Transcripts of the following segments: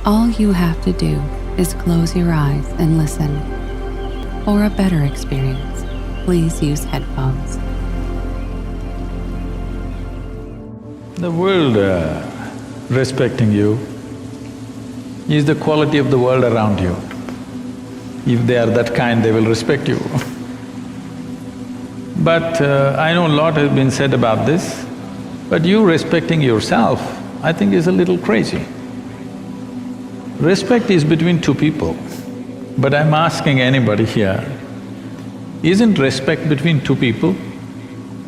All you have to do is close your eyes and listen. For a better experience, please use headphones. The world respecting you is the quality of the world around you. If they are that kind, they will respect you. But I know a lot has been said about this, but you respecting yourself, I think is a little crazy. Respect is between two people, but I'm asking anybody here, isn't respect between two people?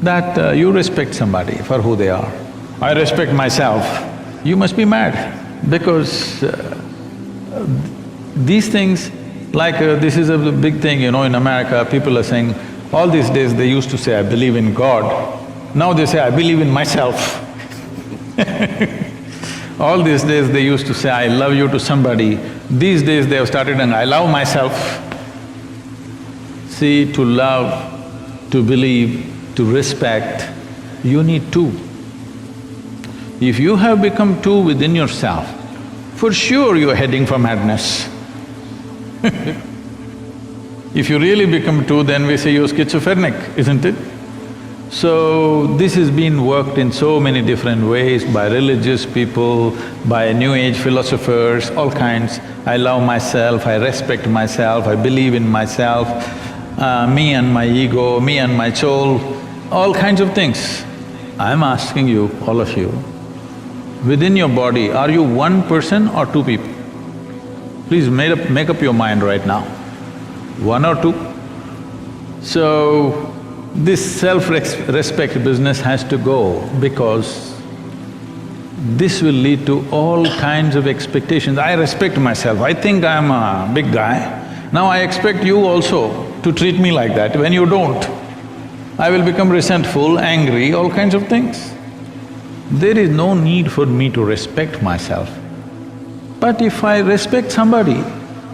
That you respect somebody for who they are. I respect myself. You must be mad because these things, like this is a big thing, in America, people are saying, all these days they used to say, I believe in God. Now they say, I believe in myself. All these days they used to say, I love you to somebody. These days they have started saying, I love myself. See, to love, to believe, to respect, you need two. If you have become two within yourself, for sure you're heading for madness. If you really become two, then we say you're schizophrenic, isn't it? So, this has been worked in so many different ways by religious people, by new age philosophers, all kinds. I love myself, I respect myself, I believe in myself, me and my ego, me and my soul, all kinds of things. I'm asking you, all of you, within your body, are you one person or two people? Please make up your mind right now. One or two? So, this self-respect business has to go because this will lead to all kinds of expectations. I respect myself, I think I'm a big guy. Now I expect you also to treat me like that. When you don't, I will become resentful, angry, all kinds of things. There is no need for me to respect myself. But if I respect somebody,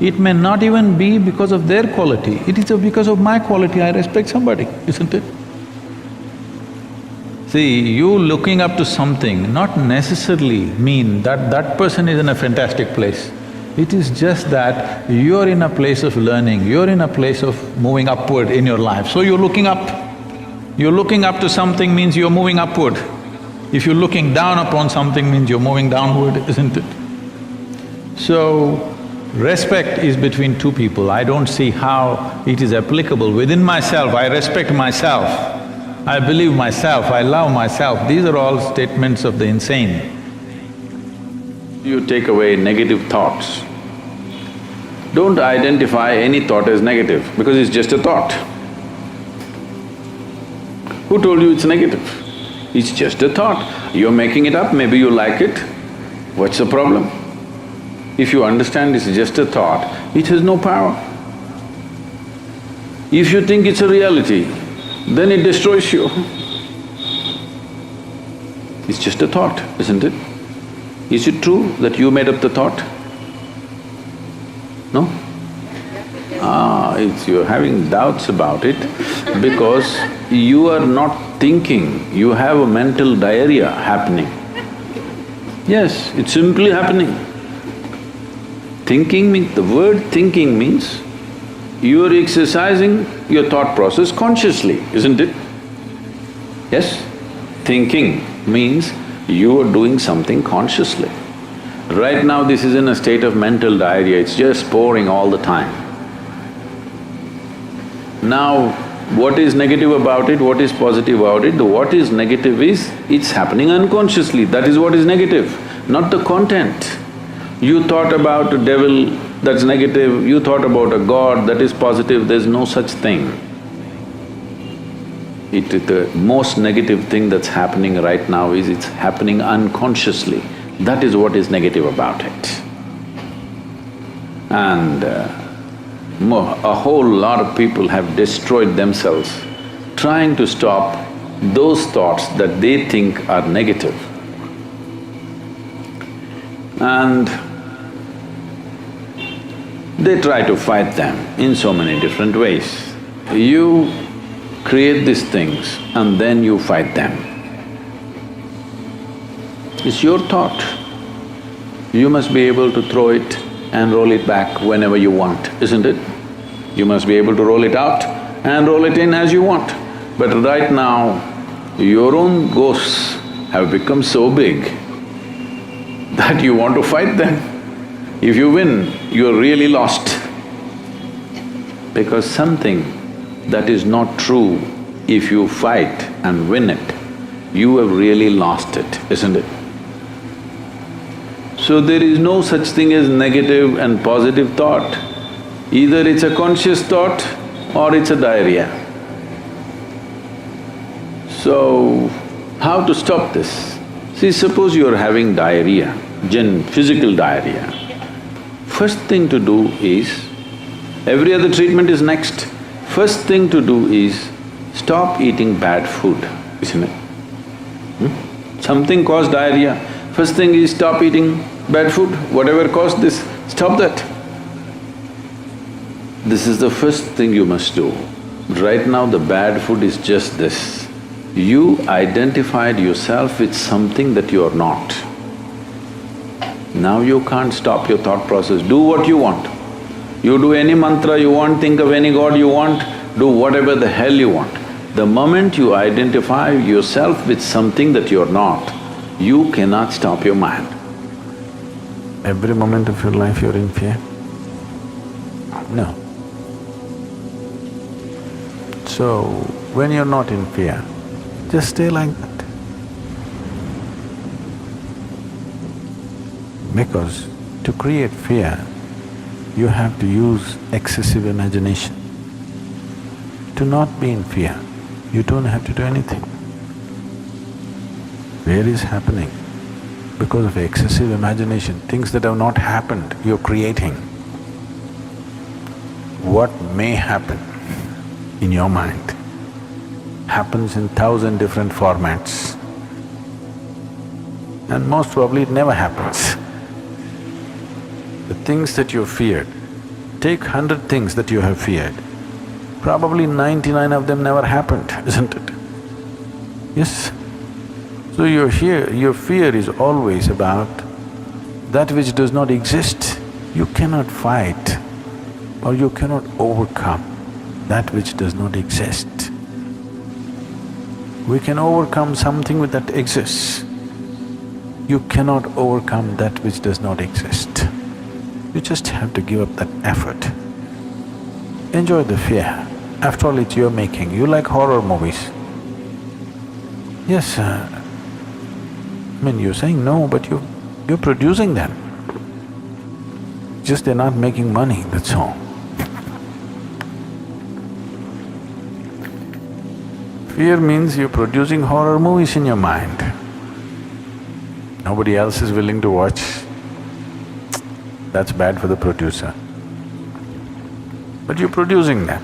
it may not even be because of their quality, it is because of my quality I respect somebody, isn't it? See, you looking up to something not necessarily mean that that person is in a fantastic place. It is just that you're in a place of learning, you're in a place of moving upward in your life, so you're looking up. You're looking up to something means you're moving upward. If you're looking down upon something means you're moving downward, isn't it? So, respect is between two people. I don't see how it is applicable. Within myself, I respect myself, I believe myself, I love myself. These are all statements of the insane. You take away negative thoughts. Don't identify any thought as negative because it's just a thought. Who told you it's negative? It's just a thought. You're making it up, maybe you like it. What's the problem? If you understand it's just a thought, it has no power. If you think it's a reality, then it destroys you. It's just a thought, isn't it? Is it true that you made up the thought? No? You're having doubts about it because you are not thinking, you have a mental diarrhea happening. Yes, it's simply happening. Thinking means… the word thinking means you're exercising your thought process consciously, isn't it? Yes? Thinking means you are doing something consciously. Right now this is in a state of mental diarrhea, it's just pouring all the time. Now, what is negative about it, what is positive about it? What is negative is, it's happening unconsciously, that is what is negative, not the content. You thought about a devil, that's negative, you thought about a god, that is positive, there's no such thing. The most negative thing that's happening right now is it's happening unconsciously. That is what is negative about it. And a whole lot of people have destroyed themselves trying to stop those thoughts that they think are negative. And they try to fight them in so many different ways. You create these things and then you fight them. It's your thought. you must be able to throw it and roll it back whenever you want, isn't it? You must be able to roll it out and roll it in as you want. But right now, your own ghosts have become so big that you want to fight them. If you win, you're really lost. Because something that is not true, if you fight and win it, you have really lost it, isn't it? So there is no such thing as negative and positive thought. Either it's a conscious thought or it's a diarrhea. So, how to stop this? See, suppose you're having diarrhea, physical diarrhea. First thing to do is, every other treatment is next. First thing to do is stop eating bad food, isn't it? Something caused diarrhea, first thing is stop eating bad food, whatever caused this, stop that. This is the first thing you must do. Right now the bad food is just this. You identified yourself with something that you are not. Now you can't stop your thought process, do what you want. You do any mantra you want, think of any god you want, do whatever the hell you want. The moment you identify yourself with something that you're not, you cannot stop your mind. Every moment of your life you're in fear? No. So, when you're not in fear, just stay like that. Because to create fear, you have to use excessive imagination. To not be in fear, you don't have to do anything. Fear is happening because of excessive imagination. Things that have not happened, you're creating. What may happen in your mind happens in 1,000 different formats, and most probably it never happens. The things that you feared, take 100 things that you have feared, probably 99 of them never happened, isn't it? Yes. So your fear is always about that which does not exist. You cannot fight or you cannot overcome that which does not exist. We can overcome something that exists. You cannot overcome that which does not exist. You just have to give up that effort. Enjoy the fear. After all, it's your making. You like horror movies. Yes, I mean, you're saying no, but you're producing them. Just they're not making money, that's all. Fear means you're producing horror movies in your mind. Nobody else is willing to watch. That's bad for the producer. But you're producing them.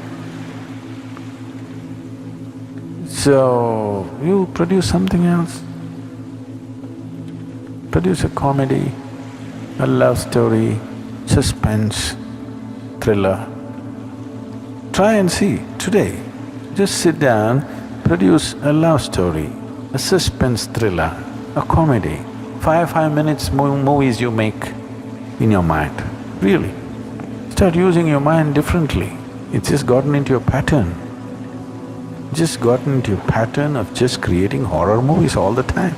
So, you produce something else. Produce a comedy, a love story, suspense, thriller. Try and see, today, just sit down, produce a love story, a suspense thriller, a comedy. 5 minutes movies you make in your mind, really. Start using your mind differently. It's just gotten into your pattern. Just gotten into your pattern of just creating horror movies all the time.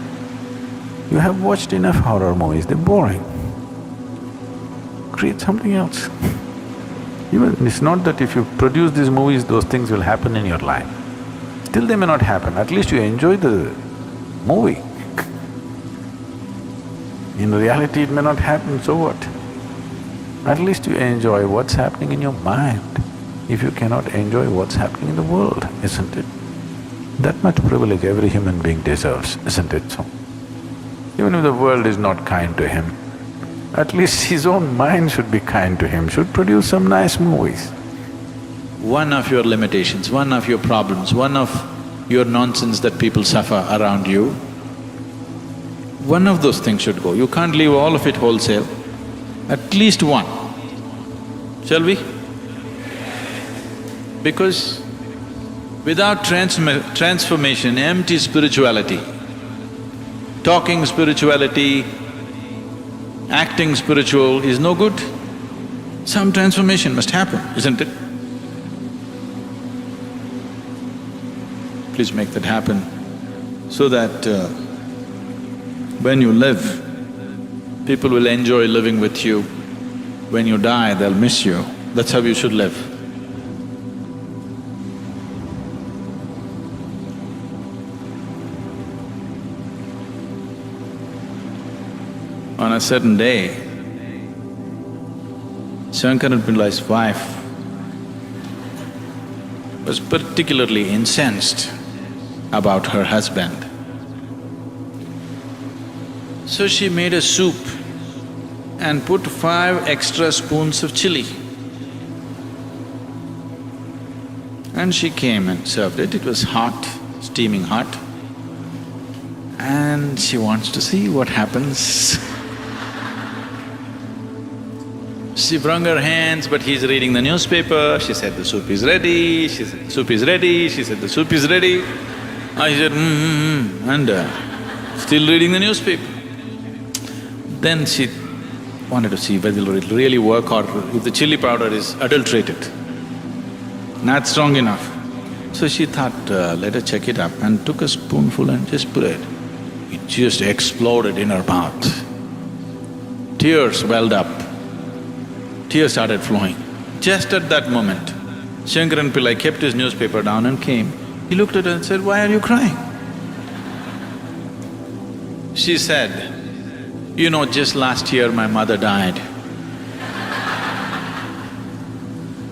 You have watched enough horror movies, they're boring. Create something else. Even it's not that if you produce these movies, those things will happen in your life. Still they may not happen, at least you enjoy the movie. In reality it may not happen, so what? At least you enjoy what's happening in your mind. If you cannot enjoy what's happening in the world, isn't it? That much privilege every human being deserves, isn't it so? Even if the world is not kind to him, at least his own mind should be kind to him, should produce some nice movies. One of your limitations, one of your problems, one of your nonsense that people suffer around you, one of those things should go. You can't leave all of it wholesale, at least one. Shall we? Because without transformation, empty spirituality, talking spirituality, acting spiritual is no good. Some transformation must happen, isn't it? Please make that happen so that when you live, people will enjoy living with you. When you die, they'll miss you. That's how you should live. On a certain day, Shankaran Pillai's wife was particularly incensed about her husband. So she made a soup and put 5 extra spoons of chili. And she came and served it. It was hot, steaming hot. And she wants to see what happens. She wrung her hands, but he's reading the newspaper. She said, the soup is ready. She said, the soup is ready. She said, the soup is ready. I said, and still reading the newspaper. Then she wanted to see whether it'll really work or if the chili powder is adulterated, not strong enough. So she thought, let her check it up, and took a spoonful and just put it. It just exploded in her mouth. Tears welled up. Tears started flowing. Just at that moment, Shankaran Pillai kept his newspaper down and came. He looked at her and said, why are you crying? She said, you know, just last year my mother died.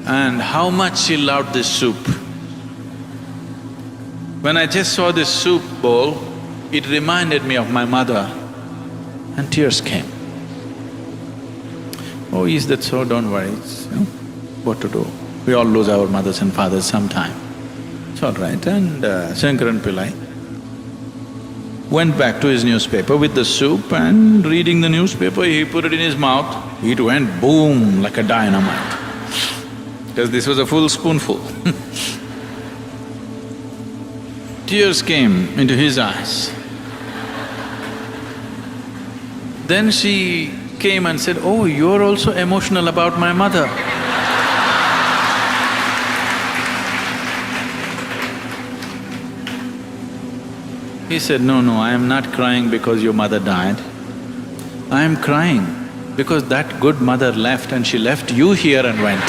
And how much she loved this soup. When I just saw this soup bowl, it reminded me of my mother, and tears came. Oh, is that so? Don't worry, what to do? We all lose our mothers and fathers sometime. It's all right. And Shankaran Pillai went back to his newspaper with the soup, and reading the newspaper, he put it in his mouth. It went boom like a dynamite, because this was a full spoonful. Tears came into his eyes. Then she came and said, oh, you're also emotional about my mother. He said, no, I am not crying because your mother died. I am crying because that good mother left, and she left you here and went.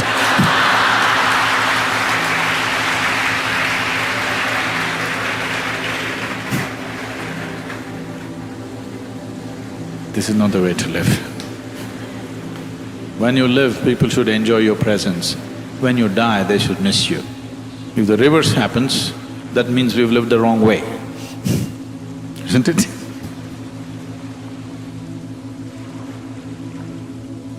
This is not the way to live. When you live, people should enjoy your presence. When you die, they should miss you. If the reverse happens, that means we've lived the wrong way, isn't it?